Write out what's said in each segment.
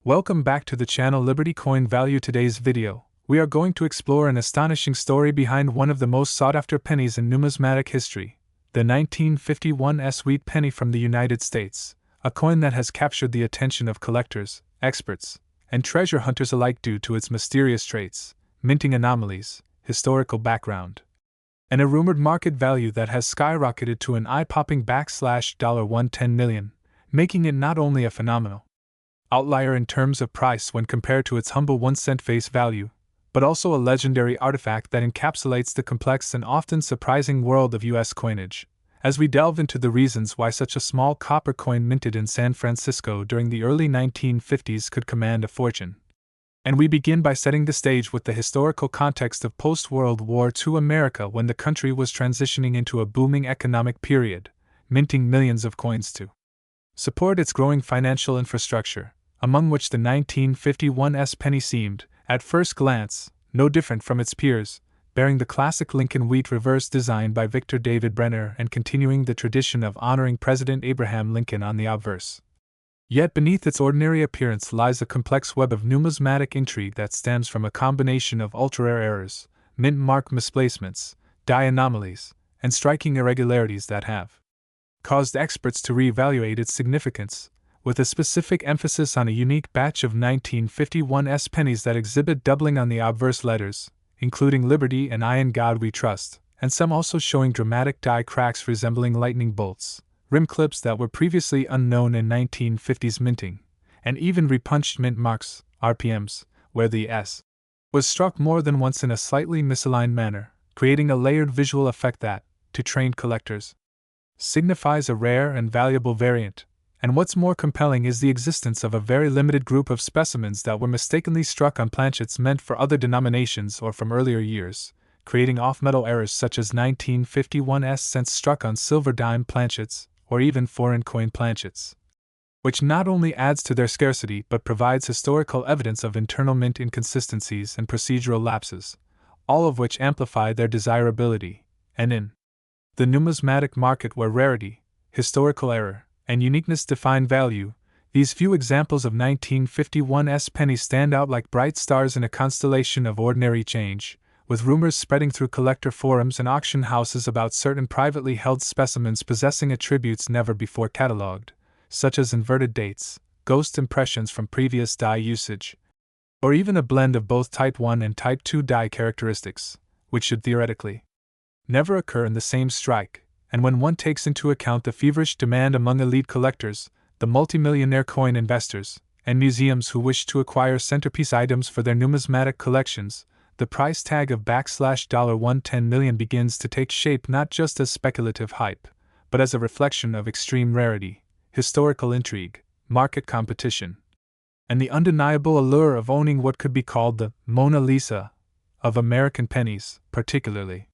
Welcome back to the channel Liberty Coin Value. Today's video, we are going to explore an astonishing story behind one of the most sought-after pennies in numismatic history, the 1951 wheat penny from the United States, a coin that has captured the attention of collectors, experts, and treasure hunters alike due to its mysterious traits, minting anomalies, historical background, and a rumored market value that has skyrocketed to an eye-popping $110 million, making it not only a phenomenal outlier in terms of price when compared to its humble 1-cent face value, but also a legendary artifact that encapsulates the complex and often surprising world of U.S. coinage. As we delve into the reasons why such a small copper coin minted in San Francisco during the early 1950s could command a fortune. And we begin by setting the stage with the historical context of post-World War II America, when the country was transitioning into a booming economic period, minting millions of coins to support its growing financial infrastructure, among which the 1951 penny seemed, at first glance, no different from its peers, bearing the classic Lincoln wheat reverse designed by Victor David Brenner and continuing the tradition of honoring President Abraham Lincoln on the obverse. Yet beneath its ordinary appearance lies a complex web of numismatic intrigue that stems from a combination of ultra-rare errors, mint mark misplacements, die anomalies, and striking irregularities that have caused experts to reevaluate its significance, with a specific emphasis on a unique batch of 1951 pennies that exhibit doubling on the obverse letters, including Liberty and I in God We Trust, and some also showing dramatic die cracks resembling lightning bolts, rim clips that were previously unknown in 1950s minting, and even repunched mint marks, RPMs, where the S was struck more than once in a slightly misaligned manner, creating a layered visual effect that, to trained collectors, signifies a rare and valuable variant. And what's more compelling is the existence of a very limited group of specimens that were mistakenly struck on planchets meant for other denominations or from earlier years, creating off-metal errors such as 1951 cents struck on silver dime planchets, or even foreign coin planchets, which not only adds to their scarcity but provides historical evidence of internal mint inconsistencies and procedural lapses, all of which amplify their desirability. And in the numismatic market where rarity, historical error, and uniqueness define value, these few examples of 1951 pennies stand out like bright stars in a constellation of ordinary change, with rumors spreading through collector forums and auction houses about certain privately held specimens possessing attributes never before catalogued, such as inverted dates, ghost impressions from previous die usage, or even a blend of both Type 1 and Type 2 die characteristics, which should theoretically never occur in the same strike. And when one takes into account the feverish demand among elite collectors, the multimillionaire coin investors, and museums who wish to acquire centerpiece items for their numismatic collections, the price tag of $110 million begins to take shape not just as speculative hype, but as a reflection of extreme rarity, historical intrigue, market competition, and the undeniable allure of owning what could be called the Mona Lisa of American pennies, particularly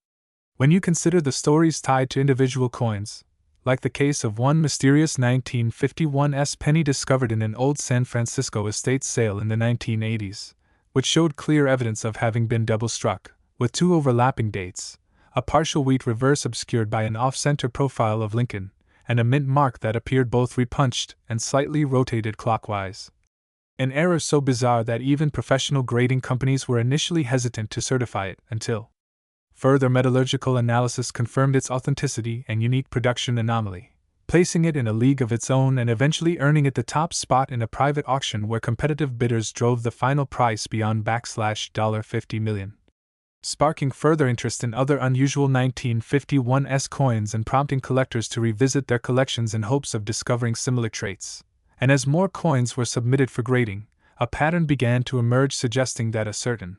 when you consider the stories tied to individual coins, like the case of one mysterious 1951 penny discovered in an old San Francisco estate sale in the 1980s, which showed clear evidence of having been double-struck, with two overlapping dates, a partial wheat reverse obscured by an off-center profile of Lincoln, and a mint mark that appeared both repunched and slightly rotated clockwise. An error so bizarre that even professional grading companies were initially hesitant to certify it until further metallurgical analysis confirmed its authenticity and unique production anomaly, placing it in a league of its own and eventually earning it the top spot in a private auction where competitive bidders drove the final price beyond $50 million, sparking further interest in other unusual 1951 coins and prompting collectors to revisit their collections in hopes of discovering similar traits. And as more coins were submitted for grading, a pattern began to emerge suggesting that a certain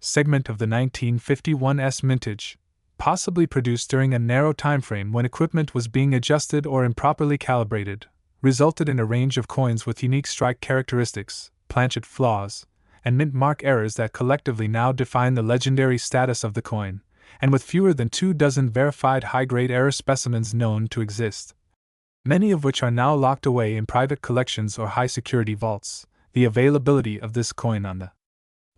segment of the 1951 mintage, possibly produced during a narrow timeframe when equipment was being adjusted or improperly calibrated, resulted in a range of coins with unique strike characteristics, planchet flaws, and mint mark errors that collectively now define the legendary status of the coin, and with fewer than 24 verified high-grade error specimens known to exist, many of which are now locked away in private collections or high-security vaults, the availability of this coin on the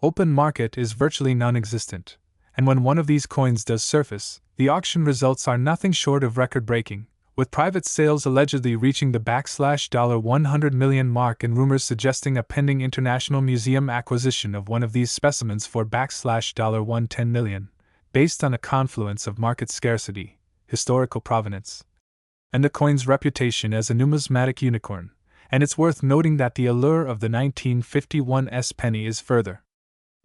open market is virtually non-existent, and when one of these coins does surface, the auction results are nothing short of record-breaking, with private sales allegedly reaching the $100 million mark and rumors suggesting a pending international museum acquisition of one of these specimens for $110 million, based on a confluence of market scarcity, historical provenance, and the coin's reputation as a numismatic unicorn. And it's worth noting that the allure of the 1951 penny is further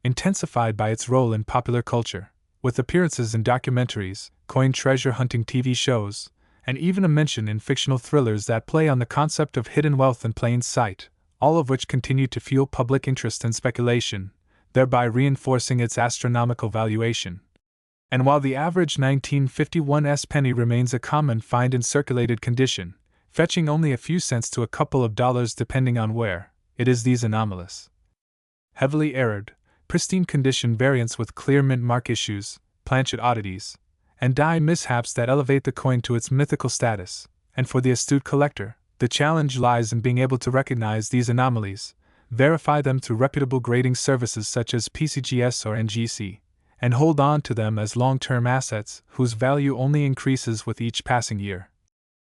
intensified by its role in popular culture, with appearances in documentaries, coin treasure hunting TV shows, and even a mention in fictional thrillers that play on the concept of hidden wealth in plain sight, all of which continue to fuel public interest and speculation, thereby reinforcing its astronomical valuation. And while the average 1951 penny remains a common find in circulated condition, fetching only a few cents to a couple of dollars depending on where, it is these anomalous, heavily errored, pristine condition variants with clear mint mark issues, planchet oddities, and die mishaps that elevate the coin to its mythical status. And for the astute collector, the challenge lies in being able to recognize these anomalies, verify them through reputable grading services such as PCGS or NGC, and hold on to them as long-term assets whose value only increases with each passing year.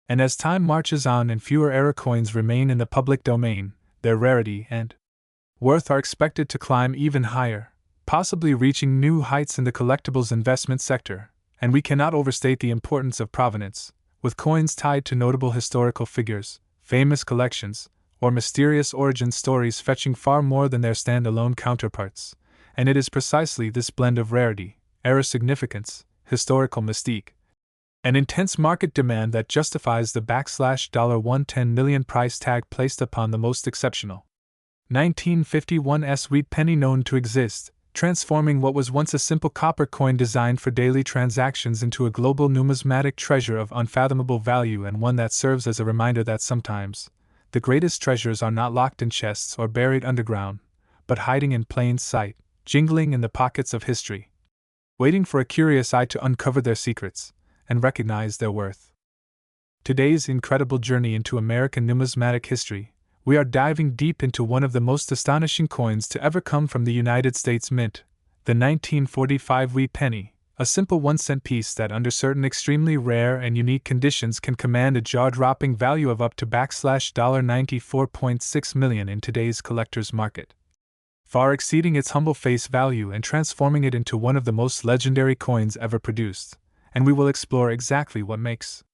And as time marches on and fewer error coins remain in the public domain, their rarity and worth are expected to climb even higher, possibly reaching new heights in the collectibles investment sector. And we cannot overstate the importance of provenance, with coins tied to notable historical figures, famous collections, or mysterious origin stories fetching far more than their standalone counterparts. And it is precisely this blend of rarity, error significance, historical mystique, and intense market demand that justifies the $110 million price tag placed upon the most exceptional 1951 wheat penny known to exist, transforming what was once a simple copper coin designed for daily transactions into a global numismatic treasure of unfathomable value, and one that serves as a reminder that sometimes the greatest treasures are not locked in chests or buried underground, but hiding in plain sight, jingling in the pockets of history, waiting for a curious eye to uncover their secrets and recognize their worth. Today's incredible journey into American numismatic history, we are diving deep into one of the most astonishing coins to ever come from the United States Mint, the 1945 wheat penny, a simple 1-cent piece that under certain extremely rare and unique conditions can command a jaw-dropping value of up to $94.6 million in today's collector's market, far exceeding its humble face value and transforming it into one of the most legendary coins ever produced. And we will explore exactly what makes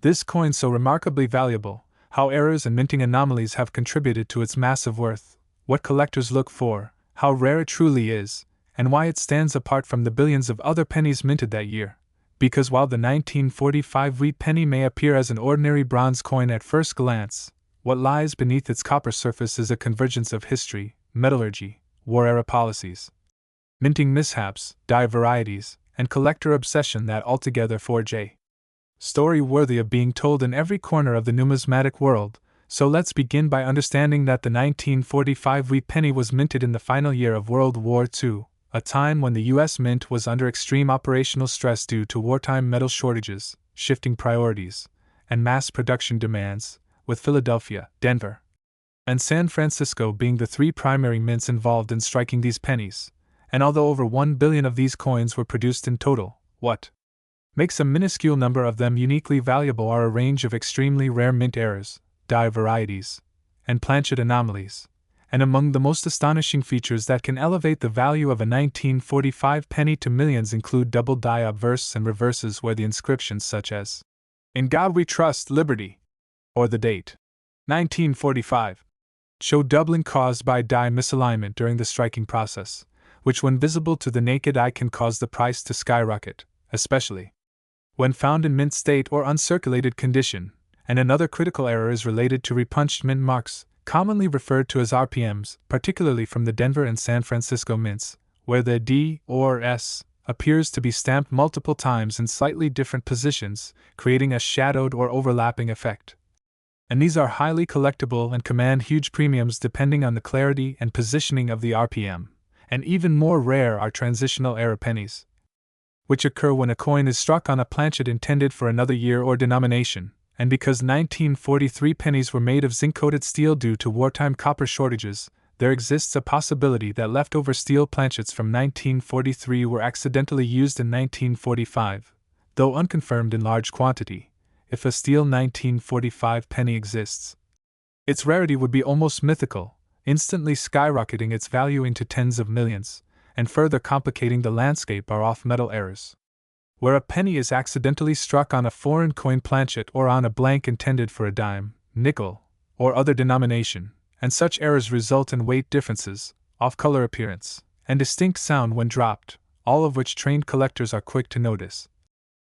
this coin so remarkably valuable, how errors and minting anomalies have contributed to its massive worth, what collectors look for, how rare it truly is, and why it stands apart from the billions of other pennies minted that year. Because while the 1945 wheat penny may appear as an ordinary bronze coin at first glance, what lies beneath its copper surface is a convergence of history, metallurgy, war-era policies, minting mishaps, die varieties, and collector obsession that altogether forge a story worthy of being told in every corner of the numismatic world. So let's begin by understanding that the 1945 wheat penny was minted in the final year of World War II, a time when the U.S. Mint was under extreme operational stress due to wartime metal shortages, shifting priorities, and mass production demands, with Philadelphia, Denver, and San Francisco being the three primary mints involved in striking these pennies. And although over 1 billion of these coins were produced in total, what makes a minuscule number of them uniquely valuable are a range of extremely rare mint errors, die varieties, and planchet anomalies. And among the most astonishing features that can elevate the value of a 1945 penny to millions include double die obverse and reverses where the inscriptions such as "In God We Trust, Liberty," or the date 1945 show doubling caused by die misalignment during the striking process, which when visible to the naked eye can cause the price to skyrocket, especially when found in mint state or uncirculated condition. And another critical error is related to repunched mint marks, commonly referred to as RPMs, particularly from the Denver and San Francisco mints, where the D or S appears to be stamped multiple times in slightly different positions, creating a shadowed or overlapping effect. And these are highly collectible and command huge premiums depending on the clarity and positioning of the RPM. And even more rare are transitional error pennies, which occur when a coin is struck on a planchet intended for another year or denomination. And because 1943 pennies were made of zinc-coated steel due to wartime copper shortages, there exists a possibility that leftover steel planchets from 1943 were accidentally used in 1945, though unconfirmed in large quantity. if a steel 1945 penny exists. Its rarity would be almost mythical, instantly skyrocketing its value into tens of millions, and further complicating the landscape are off-metal errors. Where a penny is accidentally struck on a foreign coin planchet or on a blank intended for a dime, nickel, or other denomination, and such errors result in weight differences, off-color appearance, and distinct sound when dropped, all of which trained collectors are quick to notice.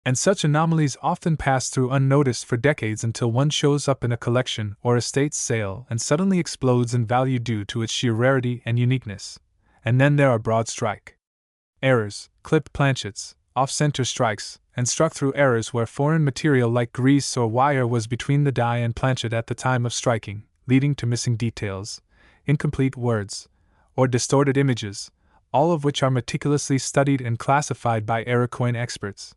And such anomalies often pass through unnoticed for decades until one shows up in a collection or estate's sale and suddenly explodes in value due to its sheer rarity and uniqueness. And then there are broad strike errors, clipped planchets, off-center strikes, and struck-through errors where foreign material like grease or wire was between the die and planchet at the time of striking, leading to missing details, incomplete words, or distorted images, all of which are meticulously studied and classified by error coin experts.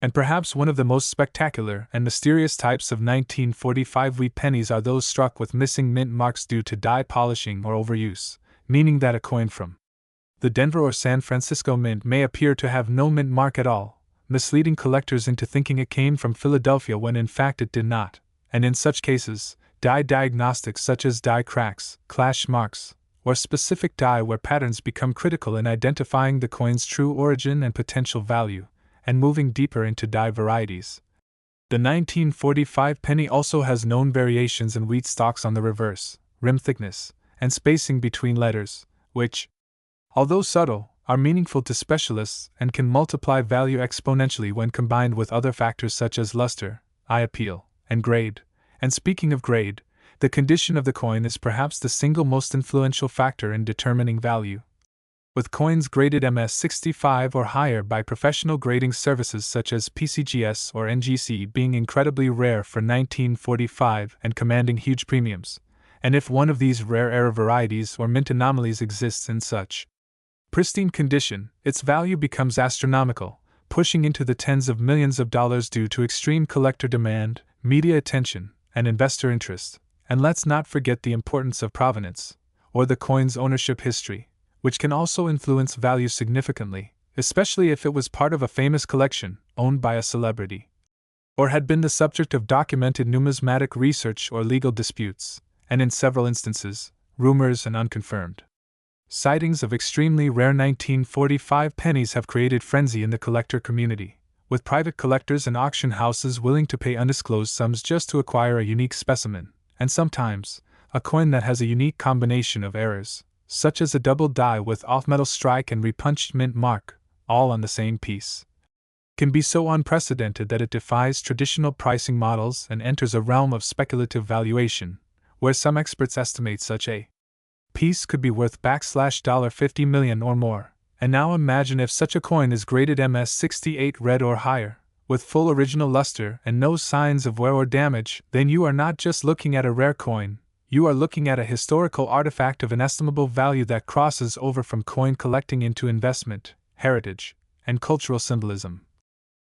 And perhaps one of the most spectacular and mysterious types of 1945 wheat pennies are those struck with missing mint marks due to die polishing or overuse, meaning that a coin from the Denver or San Francisco Mint may appear to have no mint mark at all, misleading collectors into thinking it came from Philadelphia when in fact it did not, and in such cases, die diagnostics such as die cracks, clash marks, or specific die wear patterns become critical in identifying the coin's true origin and potential value, and moving deeper into die varieties. The 1945 penny also has known variations in wheat stalks on the reverse, rim thickness, and spacing between letters, which, although subtle, are meaningful to specialists and can multiply value exponentially when combined with other factors such as luster, eye appeal, and grade. And speaking of grade, the condition of the coin is perhaps the single most influential factor in determining value. With coins graded MS65 or higher by professional grading services such as PCGS or NGC being incredibly rare for 1945 and commanding huge premiums, and if one of these rare error varieties or mint anomalies exists in such pristine condition, its value becomes astronomical, pushing into the tens of millions of dollars due to extreme collector demand, media attention, and investor interest. And let's not forget the importance of provenance, or the coin's ownership history, which can also influence value significantly, especially if it was part of a famous collection, owned by a celebrity, or had been the subject of documented numismatic research or legal disputes, and in several instances, rumors and unconfirmed sightings of extremely rare 1945 pennies have created frenzy in the collector community, with private collectors and auction houses willing to pay undisclosed sums just to acquire a unique specimen, and sometimes, a coin that has a unique combination of errors, such as a double die with off-metal strike and repunched mint mark, all on the same piece, can be so unprecedented that it defies traditional pricing models and enters a realm of speculative valuation, where some experts estimate such a piece could be worth $50 million or more. And now imagine if such a coin is graded MS68 red or higher, with full original luster and no signs of wear or damage, then you are not just looking at a rare coin, you are looking at a historical artifact of inestimable value that crosses over from coin collecting into investment, heritage, and cultural symbolism.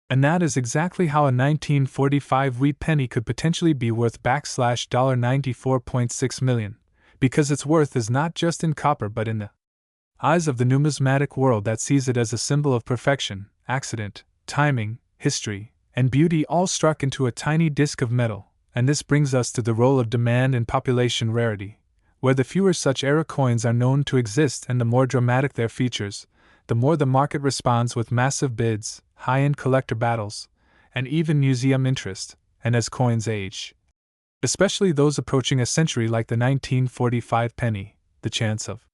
And that is exactly how a 1945 wheat penny could potentially be worth $94.6 million, because its worth is not just in copper but in the eyes of the numismatic world that sees it as a symbol of perfection, accident, timing, history, and beauty all struck into a tiny disc of metal. And this brings us to the role of demand and population rarity, where the fewer such era coins are known to exist and the more dramatic their features, the more the market responds with massive bids, high-end collector battles, and even museum interest. And as coins age, especially those approaching a century like the 1945 penny, the chance of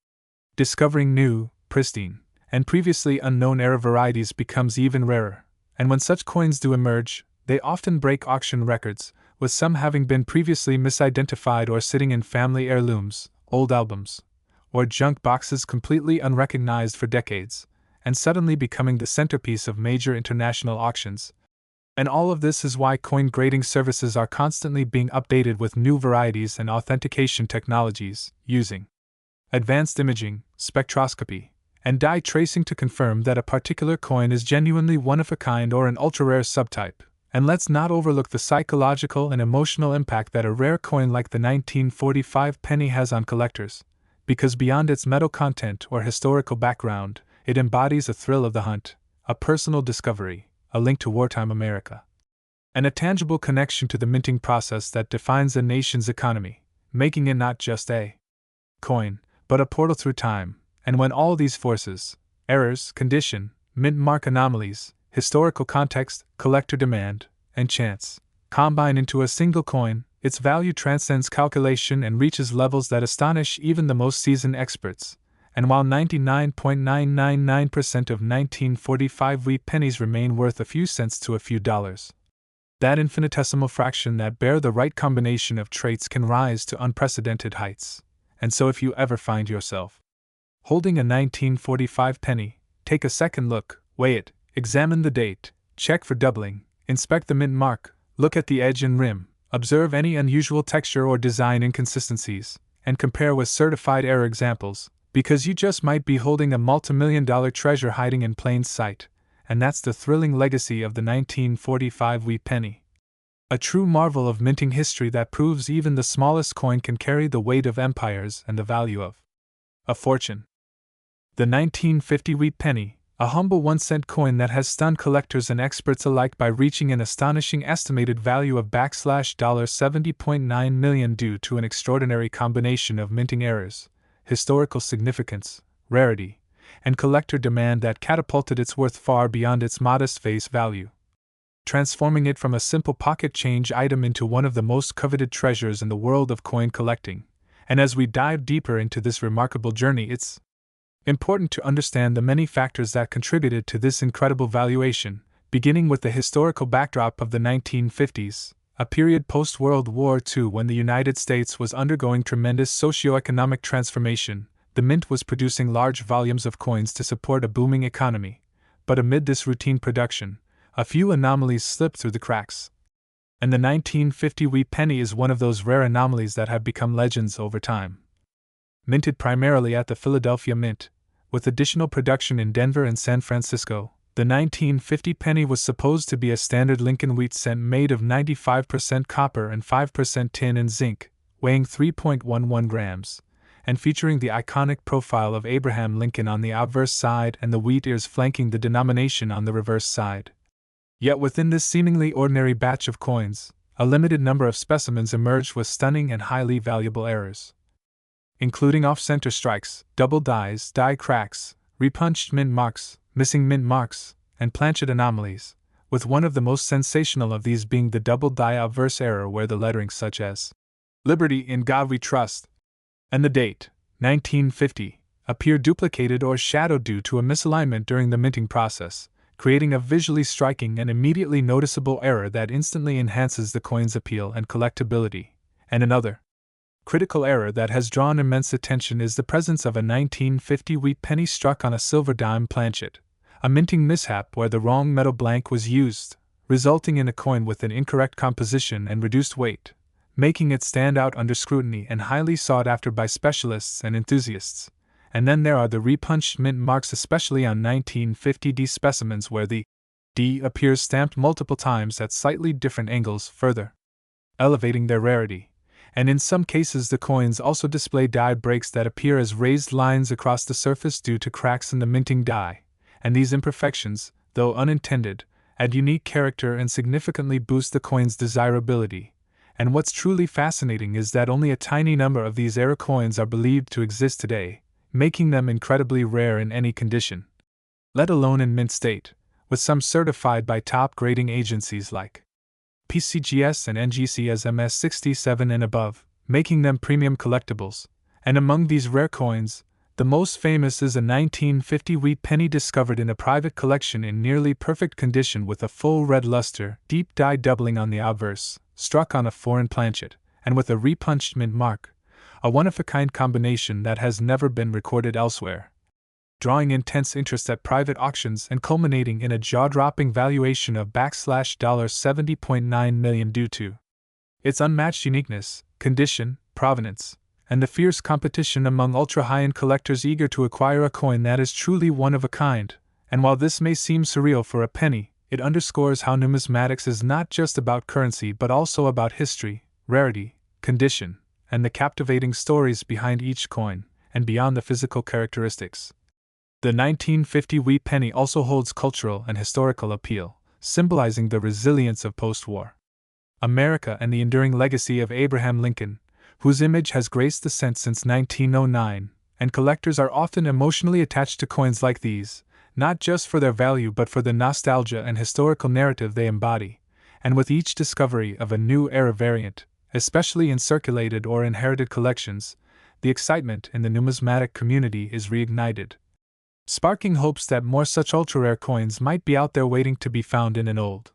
discovering new, pristine, and previously unknown era varieties becomes even rarer. And when such coins do emerge, they often break auction records, with some having been previously misidentified or sitting in family heirlooms, old albums, or junk boxes completely unrecognized for decades, and suddenly becoming the centerpiece of major international auctions. And all of this is why coin grading services are constantly being updated with new varieties and authentication technologies, using advanced imaging, spectroscopy, and dye tracing to confirm that a particular coin is genuinely one of a kind or an ultra-rare subtype. And let's not overlook the psychological and emotional impact that a rare coin like the 1945 penny has on collectors, because beyond its metal content or historical background, it embodies a thrill of the hunt, a personal discovery, a link to wartime America, and a tangible connection to the minting process that defines a nation's economy, making it not just a coin, but a portal through time. And when all these forces, errors, condition, mint mark anomalies, historical context, collector demand, and chance, combine into a single coin, its value transcends calculation and reaches levels that astonish even the most seasoned experts. And while 99.999% of 1945 wheat pennies remain worth a few cents to a few dollars, that infinitesimal fraction that bear the right combination of traits can rise to unprecedented heights. And so if you ever find yourself holding a 1945 penny, take a second look, weigh it, examine the date, check for doubling, inspect the mint mark, look at the edge and rim, observe any unusual texture or design inconsistencies, and compare with certified error examples, because you just might be holding a multimillion-dollar treasure hiding in plain sight, and that's the thrilling legacy of the 1945 wheat penny. A true marvel of minting history that proves even the smallest coin can carry the weight of empires and the value of a fortune. The 1950 wheat penny, a humble 1-cent coin that has stunned collectors and experts alike by reaching an astonishing estimated value of $70.9 million due to an extraordinary combination of minting errors, historical significance, rarity, and collector demand that catapulted its worth far beyond its modest face value, transforming it from a simple pocket change item into one of the most coveted treasures in the world of coin collecting. And as we dive deeper into this remarkable journey, it's important to understand the many factors that contributed to this incredible valuation, beginning with the historical backdrop of the 1950s, a period post-World War II when the United States was undergoing tremendous socio-economic transformation. The mint was producing large volumes of coins to support a booming economy, but amid this routine production, a few anomalies slipped through the cracks. And the 1950 wheat penny is one of those rare anomalies that have become legends over time. Minted primarily at the Philadelphia Mint, with additional production in Denver and San Francisco, the 1950 penny was supposed to be a standard Lincoln wheat cent made of 95% copper and 5% tin and zinc, weighing 3.11 grams, and featuring the iconic profile of Abraham Lincoln on the obverse side and the wheat ears flanking the denomination on the reverse side. Yet within this seemingly ordinary batch of coins, a limited number of specimens emerged with stunning and highly valuable errors, including off-center strikes, double dies, die cracks, repunched mint marks, missing mint marks, and planchet anomalies, with one of the most sensational of these being the double die obverse error where the lettering such as "Liberty in God We Trust" and the date, 1950, appear duplicated or shadowed due to a misalignment during the minting process, creating a visually striking and immediately noticeable error that instantly enhances the coin's appeal and collectability. And another critical error that has drawn immense attention is the presence of a 1950 wheat penny struck on a silver dime planchet, a minting mishap where the wrong metal blank was used, resulting in a coin with an incorrect composition and reduced weight, making it stand out under scrutiny and highly sought after by specialists and enthusiasts. And then there are the repunched mint marks, especially on 1950D specimens where the D appears stamped multiple times at slightly different angles, further elevating their rarity. And in some cases the coins also display die breaks that appear as raised lines across the surface due to cracks in the minting die, and these imperfections, though unintended, add unique character and significantly boost the coin's desirability. And what's truly fascinating is that only a tiny number of these error coins are believed to exist today, making them incredibly rare in any condition, let alone in mint state, with some certified by top grading agencies like PCGS and NGC as MS67 and above, making them premium collectibles. And among these rare coins, the most famous is a 1950 wheat penny discovered in a private collection in nearly perfect condition with a full red luster, deep die doubling on the obverse, struck on a foreign planchet, and with a repunched mint mark, a one-of-a-kind combination that has never been recorded elsewhere, drawing intense interest at private auctions and culminating in a jaw-dropping valuation of $70.9 million due to its unmatched uniqueness, condition, provenance, and the fierce competition among ultra-high-end collectors eager to acquire a coin that is truly one of a kind. And while this may seem surreal for a penny, it underscores how numismatics is not just about currency but also about history, rarity, condition, and the captivating stories behind each coin, and beyond the physical characteristics. The 1950 wheat penny also holds cultural and historical appeal, symbolizing the resilience of post-war America and the enduring legacy of Abraham Lincoln, whose image has graced the cent since 1909, and collectors are often emotionally attached to coins like these, not just for their value but for the nostalgia and historical narrative they embody, and with each discovery of a new era variant, especially in circulated or inherited collections, the excitement in the numismatic community is reignited, sparking hopes that more such ultra-rare coins might be out there waiting to be found in an old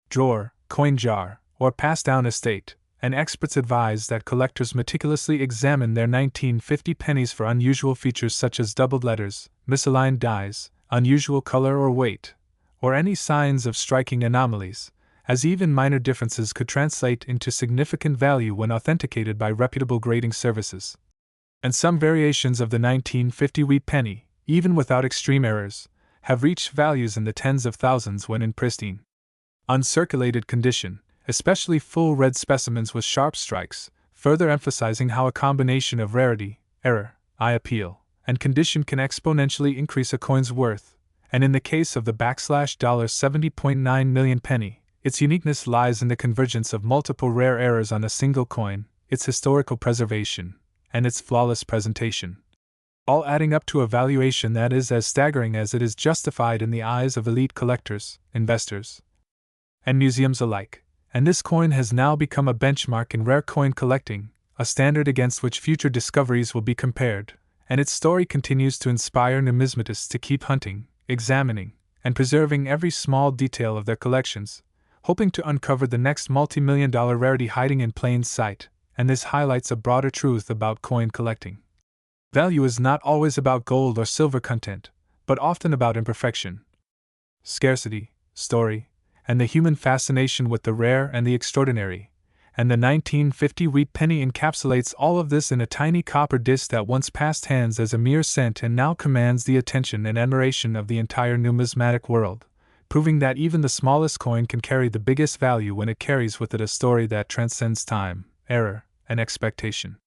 drawer, coin jar, or passed-down estate, and experts advise that collectors meticulously examine their 1950 pennies for unusual features such as doubled letters, misaligned dies, unusual color or weight, or any signs of striking anomalies, as even minor differences could translate into significant value when authenticated by reputable grading services. And some variations of the 1950 wheat penny, even without extreme errors, have reached values in the tens of thousands when in pristine, uncirculated condition, especially full red specimens with sharp strikes, further emphasizing how a combination of rarity, error, eye appeal, and condition can exponentially increase a coin's worth, and in the case of the $70.9 million penny, its uniqueness lies in the convergence of multiple rare errors on a single coin, its historical preservation, and its flawless presentation, all adding up to a valuation that is as staggering as it is justified in the eyes of elite collectors, investors, and museums alike. And this coin has now become a benchmark in rare coin collecting, a standard against which future discoveries will be compared, and its story continues to inspire numismatists to keep hunting, examining, and preserving every small detail of their collections, hoping to uncover the next multi-million-dollar rarity hiding in plain sight. And this highlights a broader truth about coin collecting. Value is not always about gold or silver content, but often about imperfection, scarcity, story, and the human fascination with the rare and the extraordinary, and the 1950 wheat penny encapsulates all of this in a tiny copper disc that once passed hands as a mere cent and now commands the attention and admiration of the entire numismatic world, proving that even the smallest coin can carry the biggest value when it carries with it a story that transcends time, error, and expectation.